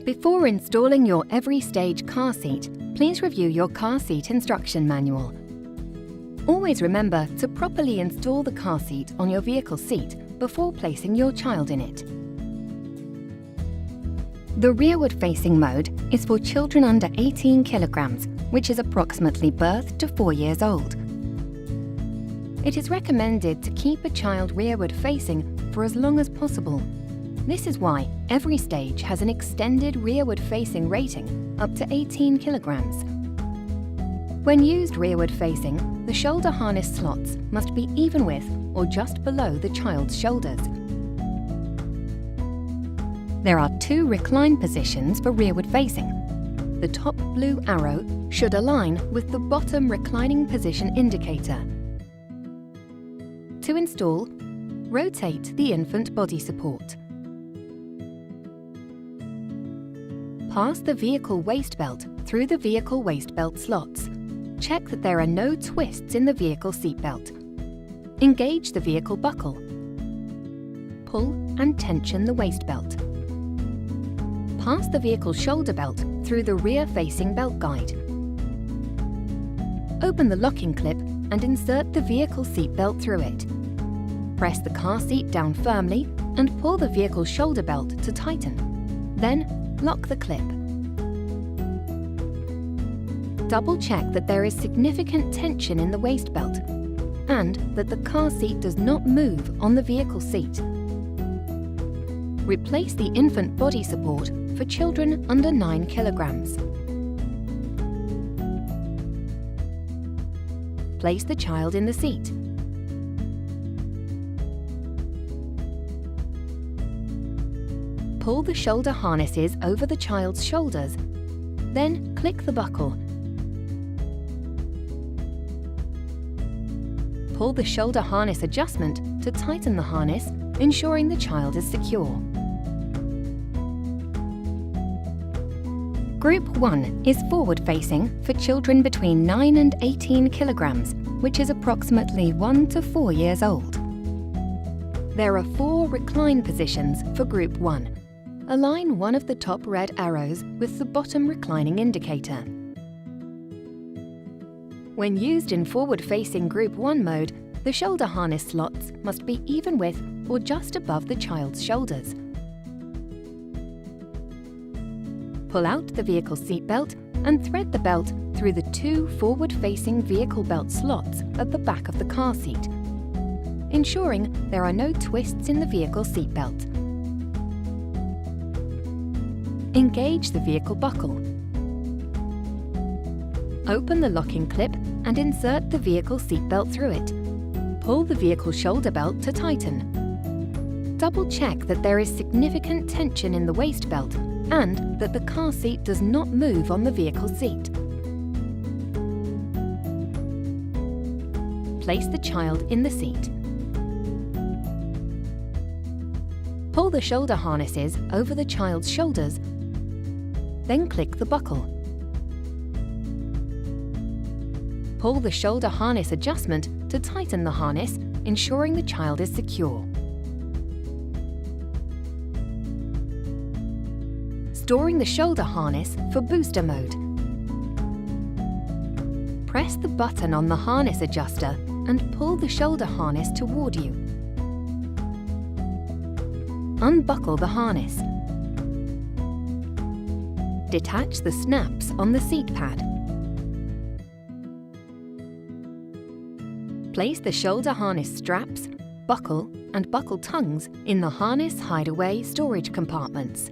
Before installing your every stage car seat, please review your car seat instruction manual. Always remember to properly install the car seat on your vehicle seat before placing your child in it. The rearward-facing mode is for children under 18 kilograms, which is approximately birth to 4 years old. It is recommended to keep a child rearward-facing for as long as possible. This is why every stage has an extended rearward-facing rating up to 18 kilograms. When used rearward-facing, the shoulder harness slots must be even with or just below the child's shoulders. There are 2 recline positions for rearward-facing. The top blue arrow should align with the bottom reclining position indicator. To install, rotate the infant body support. Pass the vehicle waist belt through the vehicle waist belt slots. Check that there are no twists in the vehicle seat belt. Engage the vehicle buckle. Pull and tension the waist belt. Pass the vehicle shoulder belt through the rear-facing belt guide. Open the locking clip and insert the vehicle seat belt through it. Press the car seat down firmly and pull the vehicle shoulder belt to tighten. Then, lock the clip. Double check that there is significant tension in the waist belt and that the car seat does not move on the vehicle seat. Replace the infant body support for children under 9 kilograms. Place the child in the seat. Pull the shoulder harnesses over the child's shoulders, then click the buckle. Pull the shoulder harness adjustment to tighten the harness, ensuring the child is secure. Group 1 is forward-facing for children between 9 and 18 kilograms, which is approximately 1 to 4 years old. There are 4 recline positions for Group 1. Align one of the top red arrows with the bottom reclining indicator. When used in forward-facing Group 1 mode, the shoulder harness slots must be even with or just above the child's shoulders. Pull out the vehicle seat belt and thread the belt through the 2 forward-facing vehicle belt slots at the back of the car seat, ensuring there are no twists in the vehicle seat belt. Engage the vehicle buckle. Open the locking clip and insert the vehicle seat belt through it. Pull the vehicle shoulder belt to tighten. Double check that there is significant tension in the waist belt and that the car seat does not move on the vehicle seat. Place the child in the seat. Pull the shoulder harnesses over the child's shoulders, then click the buckle. Pull the shoulder harness adjustment to tighten the harness, ensuring the child is secure. Storing the shoulder harness for booster mode. Press the button on the harness adjuster and pull the shoulder harness toward you. Unbuckle the harness. Detach the snaps on the seat pad. Place the shoulder harness straps, buckle and buckle tongues in the harness hideaway storage compartments.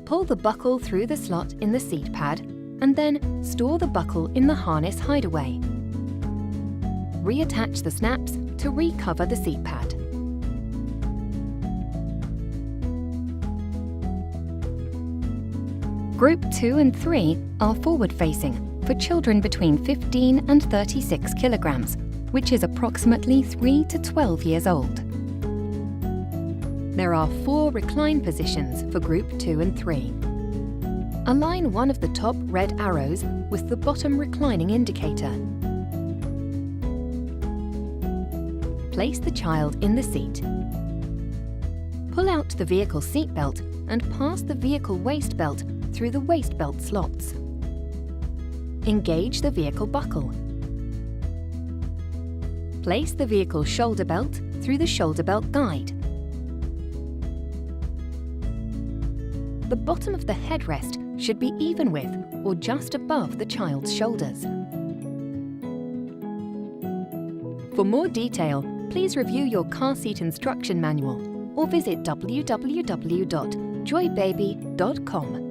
Pull the buckle through the slot in the seat pad and then store the buckle in the harness hideaway. Reattach the snaps to recover the seat pad. Group 2 and 3 are forward-facing for children between 15 and 36 kilograms, which is approximately 3 to 12 years old. There are 4 recline positions for Group 2 and 3. Align one of the top red arrows with the bottom reclining indicator. Place the child in the seat. Pull out the vehicle seat belt and pass the vehicle waist belt through the waist belt slots. Engage the vehicle buckle. Place the vehicle shoulder belt through the shoulder belt guide. The bottom of the headrest should be even with or just above the child's shoulders. For more detail, please review your car seat instruction manual or visit www.joybaby.com.